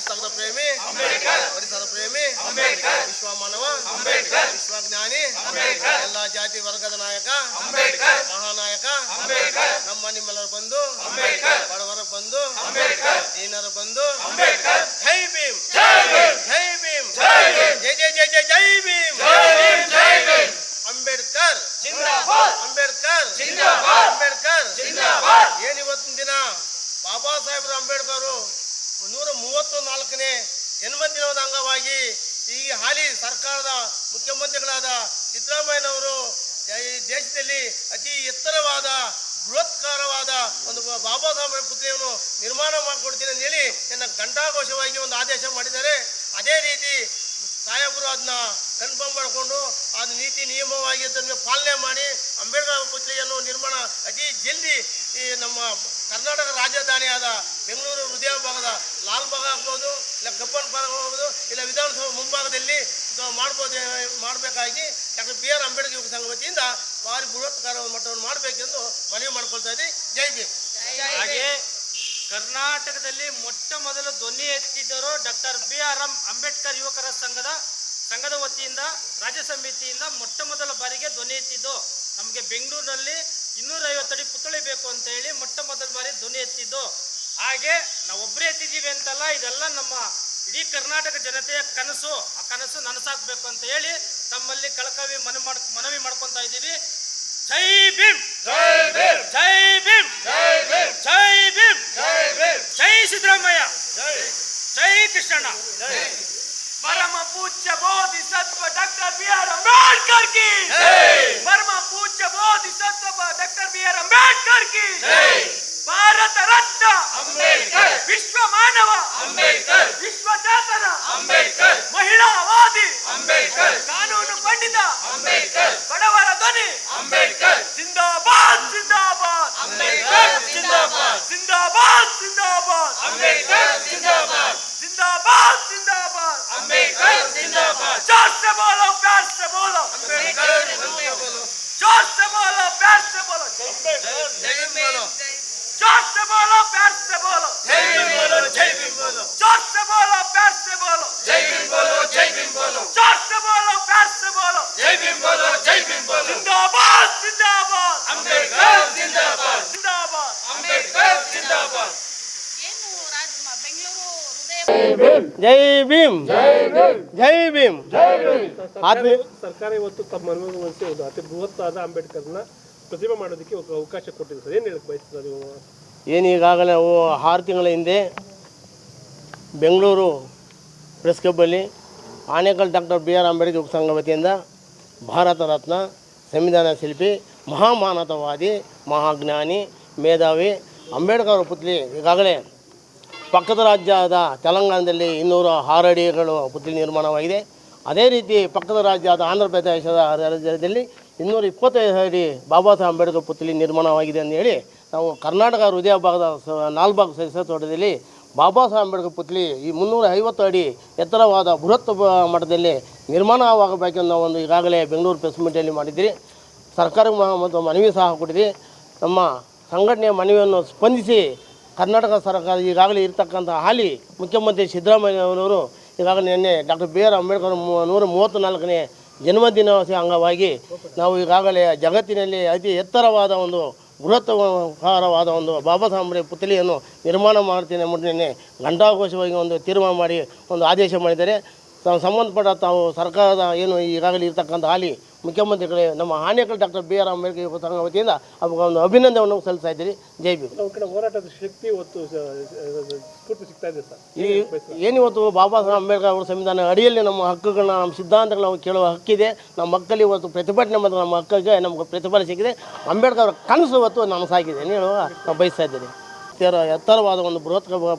ಸಂಘದ ಪ್ರೇಮಿ ಅಂಬೇಡ್ಕರ್, ಪರಿಸರ ಪ್ರೇಮಿ ಅಂಬೇಡ್ಕರ್, ವಿಶ್ವ ಮಾನವ ಅಂಬೇಡ್ಕರ್, ವಿಶ್ವಜ್ಞಾನಿ ಅಂಬೇಡ್ಕರ್, ಎಲ್ಲ ಜಾತಿ ವರ್ಗದ ನಾಯಕ ಅಂಬೇಡ್ಕರ್, ಮಹಾನಾಯಕ ಅಂಬೇಡ್ಕರ್, ನಮ್ಮ ನಿಮ್ಮೆಲ್ಲರ ಬಂಧು ಅಂಬೇಡ್ಕರ್, ಬಡವರ ಬಂಧು ಅಂಬೇಡ್ಕರ್, ದೀನರ ಬಂಧು ಅಂಬೇಡ್ಕರ್. ಜೈ ಭೀಮ್, ಜೈ ಭೀಮ್, ಜೈ ಭೀಮ್, ಜೈ ಭೀಮ್, ಜೈ ಜೈ ಜೈ ಜೈ ಜೈ ಭೀಮ್, ಜೈ ಭೀಮ್, ಜೈ ಭೀಮ್. ಅಂಬೇಡ್ಕರ್ ಜಿಂದಾಬಾದ್, ಅಂಬೇಡ್ಕರ್ ಜಿಂದಾಬಾದ್, ಅಂಬೇಡ್ಕರ್ ಜಿಂದಾಬಾದ್. ಏನಿವತ್ತಿನ ದಿನ ಬಾಬಾ ಸಾಹೇಬರು ಅಂಬೇಡ್ಕರ್ 134ನೇ ಜನ್ಮದಿನದ ಅಂಗವಾಗಿ ಈ ಹಾಲಿ ಸರ್ಕಾರದ ಮುಖ್ಯಮಂತ್ರಿಗಳಾದ ಸಿದ್ದರಾಮಯ್ಯನವರು ದೇಶದಲ್ಲಿ ಅತಿ ಎತ್ತರವಾದ ಬೃಹತ್ಕಾರವಾದ ಒಂದು ಬಾಬಾ ಸಾಹೇಬ್ ಪುತ್ರಿಯನ್ನು ನಿರ್ಮಾಣ ಮಾಡಿಕೊಡ್ತೀನಿ ಅಂತ ಹೇಳಿ ನನ್ನ ಘಂಟಾಘೋಷವಾಗಿ ಒಂದು ಆದೇಶ ಮಾಡಿದ್ದಾರೆ. ಅದೇ ರೀತಿ ಸಾಹೇಬರು ಅದನ್ನ ಕನ್ಫರ್ಮ್ ಮಾಡಿಕೊಂಡು ಅದು ನೀತಿ ನಿಯಮವಾಗಿ ಅದನ್ನು ಪಾಲನೆ ಮಾಡಿ ಅಂಬೇಡ್ಕರ್ ಪುತ್ರಿಯನ್ನು ನಿರ್ಮಾಣ ಅತಿ ಜಲ್ದಿ ಈ ನಮ್ಮ ಕರ್ನಾಟಕ ರಾಜಧಾನಿಯಾದ ಬೆಂಗಳೂರು ಹೃದಯ ಭಾಗದ ಲಾಲ್ಬಾಗ್ ಆಗ್ಬೋದು, ಇಲ್ಲ ಕಬ್ಬನ್ ಪಾರ್ಕ್ ಆಗ್ಬೋದು, ಇಲ್ಲ ವಿಧಾನಸೌಧ ಮುಂಭಾಗದಲ್ಲಿ ಮಾಡಬೇಕಾಗಿ ಡಾಕ್ಟರ್ ಬಿ ಆರ್ ಅಂಬೇಡ್ಕರ್ ಯುವಕ ಸಂಘ ವತಿಯಿಂದ ಭಾರಿ ಬೃಹತ್ಕಾರ ಮಟ್ಟವನ್ನು ಮಾಡಬೇಕೆಂದು ಮನವಿ ಮಾಡ್ಕೊಳ್ತಾ ಇದ್ದೀವಿ. ಜೈ ಭೀಮ್. ಹಾಗೆ ಕರ್ನಾಟಕದಲ್ಲಿ ಮೊಟ್ಟ ಮೊದಲು ಧ್ವನಿ ಎತ್ತಿದ್ದರು ಡಾಕ್ಟರ್ ಬಿ ಆರ್ ಅಂಬೇಡ್ಕರ್ ಯುವಕರ ಸಂಘದ ವತಿಯಿಂದ ರಾಜ್ಯ ಸಮಿತಿಯಿಂದ ಮೊಟ್ಟ ಮೊದಲ ಬಾರಿಗೆ ಧ್ವನಿ ಎತ್ತಿದ್ದು. ನಮಗೆ ಬೆಂಗಳೂರಿನಲ್ಲಿ 250 ಅಡಿ ಪುತ್ಥಳಿ ಬೇಕು ಅಂತ ಹೇಳಿ ಮೊಟ್ಟ ಮೊದಲ ಬಾರಿ ಧ್ವನಿ ಎತ್ತಿದ್ದು. ಹಾಗೆ ನಾವೊಬ್ಬರೇ ಎತ್ತಿದ್ದೀವಿ ಅಂತಲ್ಲ, ಇದೆಲ್ಲ ನಮ್ಮ ಇಡೀ ಕರ್ನಾಟಕ ಜನತೆಯ ಕನಸು. ಆ ಕನಸು ನನಸಾಗಬೇಕು ಅಂತ ಹೇಳಿ ತಮ್ಮಲ್ಲಿ ಕಳಕಳಿ ಮನವಿ ಮಾಡ್ಕೊತಾ ಇದ್ದೀವಿ. ಜೈ ಭೀಮ್, ಜೈ ಭೀಮ್, ಜೈ ಭೀಮ್, ಜೈ ಭೀಮ್, ಜೈ ಭೀಮ್, ಜೈ ಭೀಮ್, ಜೈ ಸಿದ್ದರಾಮಯ್ಯ, ಜೈ ಕೃಷ್ಣಣ್ಣ, ಪರಮ ಪೂಜ್ಯ ಬೋಧಿಸತ್ವ ಡಾಕ್ಟರ್ ಬಿ ಆರ್ ಅಂಬೇಡ್ಕರ್ ಕಿ ಜೈ, ಪರಮ ಪೂಜ್ಯ ಬೋಧಿಸತ್ವ ಡಾಕ್ಟರ್ ಬಿ ಆರ್ ಅಂಬೇಡ್ಕರ್ ಕಿ ಜೈ, ಭಾರತ ರತ್ನ ಅಂಬೇಡ್ಕರ್, ವಿಶ್ವ ಮಾನವ ಅಂಬೇಡ್ಕರ್, ವಿಶ್ವ ಚಾತನ ಅಂಬೇಡ್ಕರ್, ಮಹಿಳಾವಾದಿ ಅಂಬೇಡ್ಕರ್, ಕಾನೂನು ಪಂಡಿತ ಅಂಬೇಡ್ಕರ್, ಬಡವರ ಧ್ವನಿ ಅಂಬೇಡ್ಕರ್. ಜಿಂದಾಬಾದ್, ಜಿಂದಾಬಾದ್, ಅಂಬೇಡ್ಕರ್ ಜಿಂದಾಬಾದ್, ಜಿಂದಾಬಾದ್, ಜಿಂದಾಬಾದ್, ಅಂಬೇಡ್ಕರ್ ಜಿಂದಾಬಾದ್, ಜಿಂದಾಬಾದ್, ಜಿಂದಾಬಾದ್, ಅಂಬೇಡ್ಕರ್ ಜಿಂದಾಬಾದ್. जोर से बोलो, प्यार से बोलो, अंबेडकर बोलो, जोर से बोलो, प्यार से बोलो, जय भीम बोलो, जोर से बोलो, प्यार से बोलो, जय भीम बोलो, जय भीम बोलो, जोर से बोलो, प्यार से बोलो, जय भीम बोलो, जय भीम बोलो, जोर से बोलो, प्यार से बोलो, जय भीम बोलो, जय भीम बोलो. जिंदाबाद, जिंदाबाद, अंबेडकर जिंदाबाद, जिंदाबाद, अंबेडकर जिंदाबाद. ಜೈ ಭೀಮ್, ಜೈ ಭೀಮ್, ಜೈ ಭೀಮ್. ಸರ್ಕಾರ ಇವತ್ತು ತಮ್ಮ ಮನವೊಲಿಸಿ ಒಂದು ಅತಿ ಬೃಹತ್ತಾದ ಅಂಬೇಡ್ಕರ್ನ ಪ್ರತಿಭೆ ಮಾಡೋದಕ್ಕೆ ಒಂದು ಅವಕಾಶ ಕೊಟ್ಟಿದೆ ಸರ್. ಏನು ಹೇಳಕ್ಕೆ ಬಯಸ್ತಾರೆ ನೀವು? ಏನು ಈಗಾಗಲೇ 6 ತಿಂಗಳ ಹಿಂದೆ ಬೆಂಗಳೂರು ಪ್ರೆಸ್ ಕ್ಲಬ್ಬಲ್ಲಿ Anekal doctor B R Ambedkar ಯುವಕ ಸಂಘ ವತಿಯಿಂದ ಭಾರತ ರತ್ನ, ಸಂವಿಧಾನ ಶಿಲ್ಪಿ, ಮಹಾಮಾನವತಾವಾದಿ, ಮಹಾಜ್ಞಾನಿ, ಮೇಧಾವಿ ಅಂಬೇಡ್ಕರ್ ಪುತ್ಲಿ ಈಗಾಗಲೇ ಪಕ್ಕದ ರಾಜ್ಯದ ತೆಲಂಗಾಣದಲ್ಲಿ 206 ಅಡಿಗಳು ಪುತ್ಥಳಿ ನಿರ್ಮಾಣವಾಗಿದೆ. ಅದೇ ರೀತಿ ಪಕ್ಕದ ರಾಜ್ಯದ ಆಂಧ್ರ ಪ್ರದೇಶದ ರಾಜ್ಯದಲ್ಲಿ 225 ಅಡಿ ಬಾಬಾ ಸಾಹೇಬ್ ಅಂಬೇಡ್ಕರ್ ಪುತ್ಥಳಿ ನಿರ್ಮಾಣವಾಗಿದೆ ಅಂತ ಹೇಳಿ ನಾವು ಕರ್ನಾಟಕ ಹೃದಯ ಭಾಗದ ಲಾಲ್ಬಾಗ್ ತೋಟದಲ್ಲಿ ಬಾಬಾ ಸಾಹೇಬ್ ಅಂಬೇಡ್ಕರ್ ಪುತ್ಥಳಿ ಈ 350 ಅಡಿ ಎತ್ತರವಾದ ಬೃಹತ್ ಮಟ್ಟದಲ್ಲಿ ನಿರ್ಮಾಣವಾಗಬೇಕೆಂದು ನಾವು ಒಂದು ಈಗಾಗಲೇ ಬೆಂಗಳೂರು ಪ್ರೆಸ್ ಮೀಟಲ್ಲಿ ಮಾಡಿದ್ದೀರಿ. ಸರ್ಕಾರಕ್ಕೆ ಮತ್ತು ಮನವಿ ಸಹ ಕೊಟ್ಟಿದ್ದೀವಿ. ನಮ್ಮ ಸಂಘಟನೆಯ ಮನವಿಯನ್ನು ಸ್ಪಂದಿಸಿ ಕರ್ನಾಟಕ ಸರ್ಕಾರ ಈಗಾಗಲೇ ಇರತಕ್ಕಂಥ ಹಾಲಿ ಮುಖ್ಯಮಂತ್ರಿ ಸಿದ್ದರಾಮಯ್ಯನವರು ಈಗಾಗಲೇ ನಿನ್ನೆ ಡಾಕ್ಟರ್ ಬಿ ಆರ್ ಅಂಬೇಡ್ಕರ್ 134ನೇ ಜನ್ಮದಿನದ ಅಂಗವಾಗಿ ನಾವು ಈಗಾಗಲೇ ಜಗತ್ತಿನಲ್ಲಿ ಅತಿ ಎತ್ತರವಾದ ಒಂದು ಬೃಹತ್ಕಾರವಾದ ಒಂದು ಬಾಬಾ ಸಾಹೇಬ್ ಪುತ್ಥಳಿಯನ್ನು ನಿರ್ಮಾಣ ಮಾಡ್ತೀನಿ ಎಂಬುದು ನಿನ್ನೆ ಘಂಟಾಘೋಷವಾಗಿ ಒಂದು ತೀರ್ಮಾನ ಮಾಡಿ ಒಂದು ಆದೇಶ ಮಾಡಿದ್ದಾರೆ. ಸಂಬಂಧಪಟ್ಟ ತಾವು ಸರ್ಕಾರದ ಏನು ಈಗಾಗಲೇ ಇರತಕ್ಕಂಥ ಹಾಲಿ ಮುಖ್ಯಮಂತ್ರಿಗಳೇ ನಮ್ಮ Anekal doctor B R Ambedkar ಯುವಕ ಸಂಘ ವತಿಯಿಂದ ಅವ್ರಿಗೆ ಒಂದು ಅಭಿನಂದನೆಯನ್ನು ಸಲ್ಲಿಸ್ತಾ ಇದ್ದೀರಿ. ಜೈ ಭೀಮ್. ಹೋರಾಟದ ಶಕ್ತಿ ಇವತ್ತು ಸ್ಫೂರ್ತಿ ಸಿಗ್ತಾ ಇದೆ ಸರ್. ಏನಿವತ್ತು ಬಾಬಾ ಸಾಹೇಬ್ ಅಂಬೇಡ್ಕರ್ ಅವರ ಸಂವಿಧಾನ ಅಡಿಯಲ್ಲಿ ನಮ್ಮ ಹಕ್ಕುಗಳನ್ನ, ನಮ್ಮ ಸಿದ್ಧಾಂತಗಳನ್ನ ನಾವು ಕೇಳುವ ಹಕ್ಕಿದೆ. ನಮ್ಮ ಮಕ್ಕಳು ಇವತ್ತು ಪ್ರತಿಭಟನೆ ಮತ್ತು ನಮ್ಮ ಹಕ್ಕಿಗೆ ನಮಗೆ ಪ್ರತಿಫಲ ಸಿಕ್ಕಿದೆ. ಅಂಬೇಡ್ಕರ್ ಅವರ ಕನಸು ಇವತ್ತು ನನಸಾಗಿದೆ ಅಂತ ಹೇಳುವ ನಾವು ಬಯಸ್ತಾ ಇದ್ದೀರಿ. ಎತ್ತರವಾದ ಒಂದು ಬೃಹತ್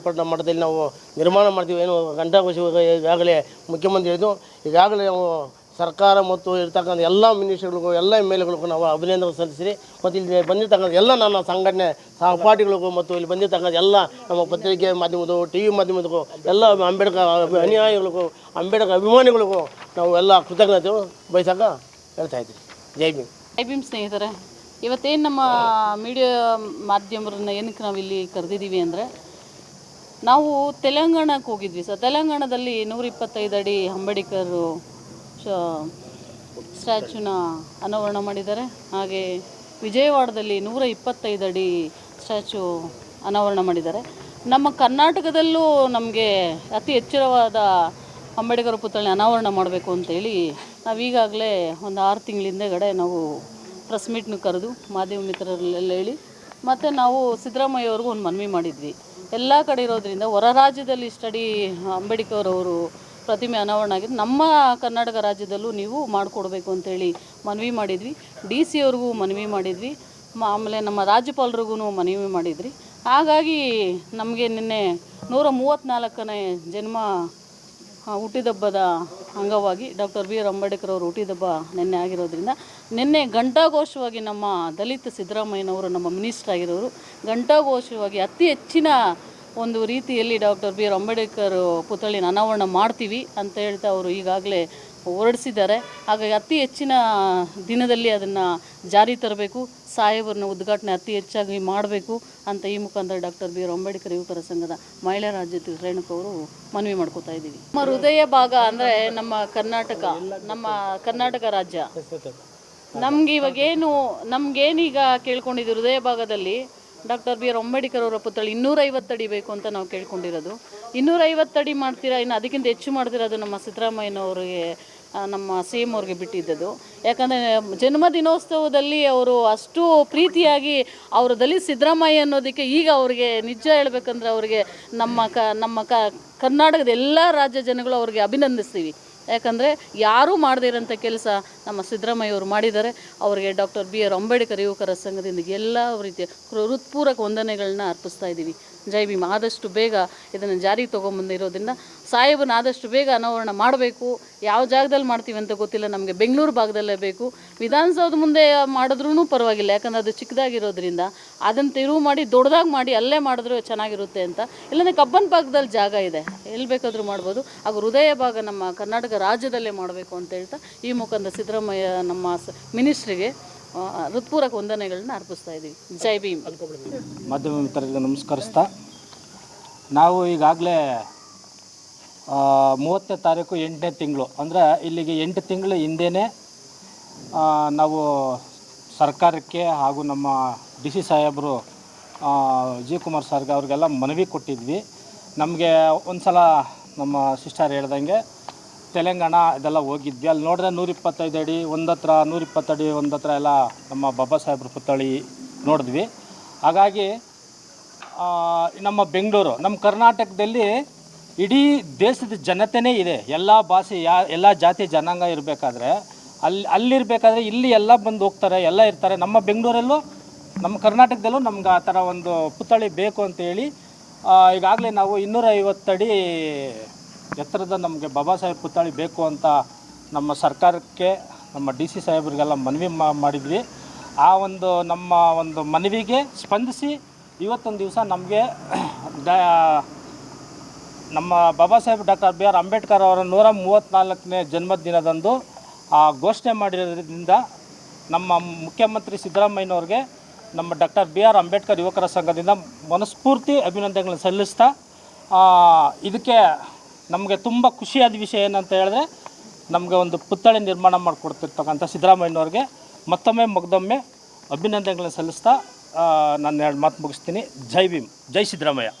ಮಟ್ಟದಲ್ಲಿ ನಾವು ನಿರ್ಮಾಣ ಮಾಡ್ತೀವಿ. ಏನು ಘಂಟಾಘೋಷ ಈಗಾಗಲೇ ಮುಖ್ಯಮಂತ್ರಿ ಹೇಳಿದ್ದು. ಈಗಾಗಲೇ ನಾವು ಸರ್ಕಾರ ಮತ್ತು ಇರ್ತಕ್ಕಂಥ ಎಲ್ಲ ಮಿನಿಸ್ಟರ್ಗಳಿಗೂ, ಎಲ್ಲ MLAಗಳಿಗೂ ನಾವು ಅಭಿನಂದನೆ ಸಲ್ಲಿಸಿರಿ. ಮತ್ತು ಇಲ್ಲಿ ಬಂದಿರ್ತಕ್ಕಂಥ ಎಲ್ಲ ನನ್ನ ಸಂಘಟನೆ ಸಹಪಾಠಿಗಳಿಗೂ ಮತ್ತು ಇಲ್ಲಿ ಬಂದಿರ್ತಕ್ಕಂಥ ಎಲ್ಲ ನಮ್ಮ ಪತ್ರಿಕೆ ಮಾಧ್ಯಮದೂ, TV ಮಾಧ್ಯಮದಕ್ಕೂ, ಎಲ್ಲ ಅಂಬೇಡ್ಕರ್ ಅನುಯಾಯಿಗಳಿಗೂ, ಅಂಬೇಡ್ಕರ್ ಅಭಿಮಾನಿಗಳಿಗೂ ನಾವು ಎಲ್ಲ ಕೃತಜ್ಞತೆ ಬಯಸಾಕ ಹೇಳ್ತಾ ಇದ್ದೀವಿ. ಜೈ ಭೀಮ್. ಜೈ ಭೀಮ್ ಸ್ನೇಹಿತರೆ, ಇವತ್ತೇನು ನಮ್ಮ ಮೀಡಿಯಾ ಮಾಧ್ಯಮರನ್ನ ಏನಕ್ಕೆ ನಾವು ಇಲ್ಲಿ ಕರೆದಿದ್ದೀವಿ ಅಂದರೆ ನಾವು ತೆಲಂಗಾಣಕ್ಕೆ ಹೋಗಿದ್ವಿ ಸರ್. ತೆಲಂಗಾಣದಲ್ಲಿ 125 ಅಡಿ ಅಂಬೇಡ್ಕರ್ ಸ್ಟ್ಯಾಚ್ಯೂನ ಅನಾವರಣ ಮಾಡಿದ್ದಾರೆ. ಹಾಗೆ ವಿಜಯವಾಡದಲ್ಲಿ 125 ಅಡಿ ಸ್ಟ್ಯಾಚ್ಯೂ ಅನಾವರಣ ಮಾಡಿದ್ದಾರೆ. ನಮ್ಮ ಕರ್ನಾಟಕದಲ್ಲೂ ನಮಗೆ ಅತಿ ಎಚ್ಚರವಾದ ಅಂಬೇಡ್ಕರ್ ಪುತ್ಥಳಿ ಅನಾವರಣ ಮಾಡಬೇಕು ಅಂತೇಳಿ ನಾವೀಗಾಗಲೇ ಒಂದು 6 ತಿಂಗಳ ಹಿಂದೆಗಡೆ ನಾವು ಪ್ರೆಸ್ ಮೀಟ್ನ ಕರೆದು ಮಾಧ್ಯಮ ಮಿತ್ರರಲ್ಲೆಲ್ಲ ಹೇಳಿ ಮತ್ತು ನಾವು ಸಿದ್ದರಾಮಯ್ಯ ಅವ್ರಿಗೂ ಒಂದು ಮನವಿ ಮಾಡಿದ್ವಿ. ಎಲ್ಲ ಕಡೆ ಇರೋದ್ರಿಂದ ಹೊರ ರಾಜ್ಯದಲ್ಲಿ ಸ್ಟಡಿ ಅಂಬೇಡ್ಕರ್ ಅವರು ಪ್ರತಿಮೆ ಅನಾವರಣ ಆಗಿದೆ, ನಮ್ಮ ಕರ್ನಾಟಕ ರಾಜ್ಯದಲ್ಲೂ ನೀವು ಮಾಡಿಕೊಡ್ಬೇಕು ಅಂತೇಳಿ ಮನವಿ ಮಾಡಿದ್ವಿ. DC ಅವ್ರಿಗೂ ಮನವಿ ಮಾಡಿದ್ವಿ, ಆಮೇಲೆ ನಮ್ಮ ರಾಜ್ಯಪಾಲರಿಗೂ ಮನವಿ ಮಾಡಿದ್ವಿ. ಹಾಗಾಗಿ ನಮಗೆ ನಿನ್ನೆ 134ನೇ ಜನ್ಮ ಹುಟ್ಟಿದಬ್ಬದ ಅಂಗವಾಗಿ ಡಾಕ್ಟರ್ ಬಿ ಆರ್ ಅಂಬೇಡ್ಕರ್ ಅವರು ಹುಟ್ಟಿದಬ್ಬ ನಿನ್ನೆ ಆಗಿರೋದ್ರಿಂದ ನಿನ್ನೆ ಘಂಟಾಘೋಷವಾಗಿ ನಮ್ಮ ದಲಿತ ಸಿದ್ದರಾಮಯ್ಯನವರು, ನಮ್ಮ ಮಿನಿಸ್ಟರ್ ಆಗಿರೋರು, ಘಂಟಾಘೋಷವಾಗಿ ಅತಿ ಹೆಚ್ಚಿನ ಒಂದು ರೀತಿಯಲ್ಲಿ ಡಾಕ್ಟರ್ ಬಿ ಆರ್ ಅಂಬೇಡ್ಕರ್ ಪುತ್ಥಳಿನ ಅನಾವರಣ ಮಾಡ್ತೀವಿ ಅಂತ ಹೇಳ್ತಾ ಅವರು ಈಗಾಗಲೇ ಹೊರಡಿಸಿದ್ದಾರೆ. ಹಾಗಾಗಿ ಅತಿ ಹೆಚ್ಚಿನ ದಿನದಲ್ಲಿ ಅದನ್ನು ಜಾರಿ ತರಬೇಕು, ಸಾಹೇಬರನ್ನ ಉದ್ಘಾಟನೆ ಅತಿ ಹೆಚ್ಚಾಗಿ ಮಾಡಬೇಕು ಅಂತ ಈ ಮುಖಾಂತರ ಡಾಕ್ಟರ್ ಬಿ ಆರ್ ಅಂಬೇಡ್ಕರ್ ಯುವಕರ ಸಂಘದ ಮಹಿಳಾ ರಾಜ್ಯ ರೇಣುಕ ಅವರು ಮನವಿ ಮಾಡ್ಕೋತಾ ಇದ್ದೀವಿ. ನಮ್ಮ ಹೃದಯ ಭಾಗ ಅಂದರೆ ನಮ್ಮ ಕರ್ನಾಟಕ ರಾಜ್ಯ. ನಮ್ಗೆ ಇವಾಗೇನು ನಮಗೇನೀಗ ಕೇಳ್ಕೊಂಡಿದ್ದು ಹೃದಯ ಭಾಗದಲ್ಲಿ ಡಾಕ್ಟರ್ ಬಿ ಆರ್ ಅಂಬೇಡ್ಕರ್ ಅವರ ಪುತ್ಥಳಿ 250 ಅಡಿ ಬೇಕು ಅಂತ ನಾವು ಕೇಳ್ಕೊಂಡಿರೋದು. 250 ಅಡಿ ಮಾಡ್ತೀರಾ, ಇನ್ನು ಅದಕ್ಕಿಂತ ಹೆಚ್ಚು ಮಾಡ್ತೀರಾ, ಅದು ನಮ್ಮ ಸಿದ್ದರಾಮಯ್ಯನವರಿಗೆ, ನಮ್ಮ CM ಅವ್ರಿಗೆ ಬಿಟ್ಟಿದ್ದದು. ಯಾಕಂದರೆ ಜನ್ಮದಿನೋತ್ಸವದಲ್ಲಿ ಅವರು ಅಷ್ಟು ಪ್ರೀತಿಯಾಗಿ ಅವರು ದಲಿತ ಸಿದ್ದರಾಮಯ್ಯ ಅನ್ನೋದಕ್ಕೆ ಈಗ ಅವ್ರಿಗೆ ನಿಜ ಹೇಳ್ಬೇಕಂದ್ರೆ ಅವ್ರಿಗೆ ನಮ್ಮ ಕರ್ನಾಟಕದ ಎಲ್ಲ ರಾಜ್ಯ ಜನಗಳು ಅವ್ರಿಗೆ ಅಭಿನಂದಿಸ್ತೀವಿ. ಯಾಕಂದರೆ ಯಾರೂ ಮಾಡದೇ ಇರೋಂಥ ಕೆಲಸ ನಮ್ಮ ಸಿದ್ದರಾಮಯ್ಯ ಅವರು ಮಾಡಿದ್ದಾರೆ. ಅವರಿಗೆ ಡಾಕ್ಟರ್ ಬಿ ಆರ್ ಅಂಬೇಡ್ಕರ್ ಯುವಕರ ಸಂಘದಿಂದ ಎಲ್ಲ ರೀತಿಯ ಹೃತ್ಪೂರ್ವಕ ವಂದನೆಗಳನ್ನ ಅರ್ಪಿಸ್ತಾ ಇದ್ದೀವಿ. ಜೈ ಭೀಮ್. ಆದಷ್ಟು ಬೇಗ ಇದನ್ನು ಜಾರಿಗೆ ತೊಗೊಂಬಂದಿರೋದ್ರಿಂದ ಸಾಹೇಬನ ಆದಷ್ಟು ಬೇಗ ಅನಾವರಣ ಮಾಡಬೇಕು. ಯಾವ ಜಾಗದಲ್ಲಿ ಮಾಡ್ತೀವಿ ಅಂತ ಗೊತ್ತಿಲ್ಲ, ನಮಗೆ ಬೆಂಗಳೂರು ಭಾಗದಲ್ಲೇ ಬೇಕು. ವಿಧಾನಸೌಧ ಮುಂದೆ ಮಾಡಿದ್ರೂ ಪರವಾಗಿಲ್ಲ, ಯಾಕಂದರೆ ಅದು ಚಿಕ್ಕದಾಗಿರೋದ್ರಿಂದ ಅದನ್ನು ತೆರವು ಮಾಡಿ ದೊಡ್ಡದಾಗಿ ಮಾಡಿ ಅಲ್ಲೇ ಮಾಡಿದ್ರೂ ಚೆನ್ನಾಗಿರುತ್ತೆ ಅಂತ. ಇಲ್ಲಾಂದರೆ ಕಬ್ಬನ್ ಭಾಗದಲ್ಲಿ ಜಾಗ ಇದೆ, ಎಲ್ಲಿ ಬೇಕಾದರೂ ಮಾಡ್ಬೋದು. ಹಾಗೂ ಹೃದಯ ಭಾಗ ನಮ್ಮ ಕರ್ನಾಟಕ ರಾಜ್ಯದಲ್ಲೇ ಮಾಡಬೇಕು ಅಂತ ಹೇಳ್ತಾ ಈ ಮುಖಾಂತರ ಸಿದ್ದರಾಮಯ್ಯ ನಮ್ಮ ಮಿನಿಸ್ಟ್ರಿಗೆ ಹೃತ್ಪೂರ್ವಕ ವಂದನೆಗಳನ್ನ ಅರ್ಪಿಸ್ತಾ ಇದ್ದೀವಿ. ಜೈ ಭೀಮ್. ಮಾಧ್ಯಮ ಮಿತ್ರರಿಗೆ ನಮಸ್ಕರಿಸ್ತಾ, ನಾವು ಈಗಾಗಲೇ 30ನೇ ತಾರೀಕು 8ನೇ ತಿಂಗಳು ಅಂದರೆ ಇಲ್ಲಿಗೆ 8 ತಿಂಗಳ ಹಿಂದೆಯೇ ನಾವು ಸರ್ಕಾರಕ್ಕೆ ಹಾಗೂ ನಮ್ಮ DC ಸಾಹೇಬರು ಜಿ ಕುಮಾರ್ ಸರ್ಗೆ ಅವ್ರಿಗೆಲ್ಲ ಮನವಿ ಕೊಟ್ಟಿದ್ವಿ. ನಮಗೆ ಒಂದು ಸಲ ನಮ್ಮ ಸಿಸ್ಟರ್ ಹೇಳ್ದಂಗೆ ತೆಲಂಗಾಣ ಇದೆಲ್ಲ ಹೋಗಿದ್ವಿ. ಅಲ್ಲಿ ನೋಡಿದ್ರೆ 125 ಅಡಿ ಒಂದತ್ರ, 120 ಅಡಿ ಒಂದತ್ರ ಎಲ್ಲ ನಮ್ಮ ಬಾಬಾ ಸಾಹೇಬ್ರ ಪುತ್ಥಳಿ ನೋಡಿದ್ವಿ. ಹಾಗಾಗಿ ನಮ್ಮ ಬೆಂಗಳೂರು, ನಮ್ಮ ಕರ್ನಾಟಕದಲ್ಲಿ ಇಡೀ ದೇಶದ ಜನತೆಯೇ ಇದೆ. ಎಲ್ಲ ಭಾಷೆ ಎಲ್ಲ ಜಾತಿ ಜನಾಂಗ ಇರಬೇಕಾದ್ರೆ ಅಲ್ಲಿರಬೇಕಾದ್ರೆ ಇಲ್ಲಿ ಎಲ್ಲ ಬಂದು ಹೋಗ್ತಾರೆ, ಎಲ್ಲ ಇರ್ತಾರೆ. ನಮ್ಮ ಬೆಂಗಳೂರಲ್ಲೂ ನಮ್ಮ ಕರ್ನಾಟಕದಲ್ಲೂ ನಮ್ಗೆ ಆ ಥರ ಒಂದು ಪುತ್ಥಳಿ ಬೇಕು ಅಂತೇಳಿ ಈಗಾಗಲೇ ನಾವು 250 ಅಡಿ ಎತ್ತರದ ನಮಗೆ ಬಾಬಾ ಸಾಹೇಬ್ ಪುತ್ಥಳಿ ಬೇಕು ಅಂತ ನಮ್ಮ ಸರ್ಕಾರಕ್ಕೆ, ನಮ್ಮ DC ಸಾಹೇಬ್ರಿಗೆಲ್ಲ ಮನವಿ ಮಾಡಿದ್ವಿ. ಆ ಒಂದು ನಮ್ಮ ಒಂದು ಮನವಿಗೆ ಸ್ಪಂದಿಸಿ ಇವತ್ತೊಂದು ದಿವಸ ನಮಗೆ ನಮ್ಮ Baba Saheb doctor B R Ambedkar ಅವರ 134ನೇ ಜನ್ಮದಿನದಂದು ಘೋಷಣೆ ಮಾಡಿರೋದ್ರಿಂದ ನಮ್ಮ ಮುಖ್ಯಮಂತ್ರಿ ಸಿದ್ದರಾಮಯ್ಯನವ್ರಿಗೆ ನಮ್ಮ ಡಾಕ್ಟರ್ ಬಿ ಆರ್ ಅಂಬೇಡ್ಕರ್ ಯುವಕರ ಸಂಘದಿಂದ ಮನಸ್ಫೂರ್ತಿ ಅಭಿನಂದನೆಗಳನ್ನು ಸಲ್ಲಿಸ್ತಾ, ಇದಕ್ಕೆ ನಮಗೆ ತುಂಬ ಖುಷಿಯಾದ ವಿಷಯ ಏನಂತ ಹೇಳಿದ್ರೆ ನಮಗೆ ಒಂದು ಪುತ್ಥಳಿ ನಿರ್ಮಾಣ ಮಾಡಿಕೊಡ್ತಿರ್ತಕ್ಕಂಥ ಸಿದ್ದರಾಮಯ್ಯನವ್ರಿಗೆ ಮತ್ತೊಮ್ಮೆ ಮಗದೊಮ್ಮೆ ಅಭಿನಂದನೆಗಳನ್ನು ಸಲ್ಲಿಸ್ತಾ ನಾನು 2 ಮಾತು ಮುಗಿಸ್ತೀನಿ. ಜೈ ಭೀಮ್, ಜೈ ಸಿದ್ದರಾಮಯ್ಯ.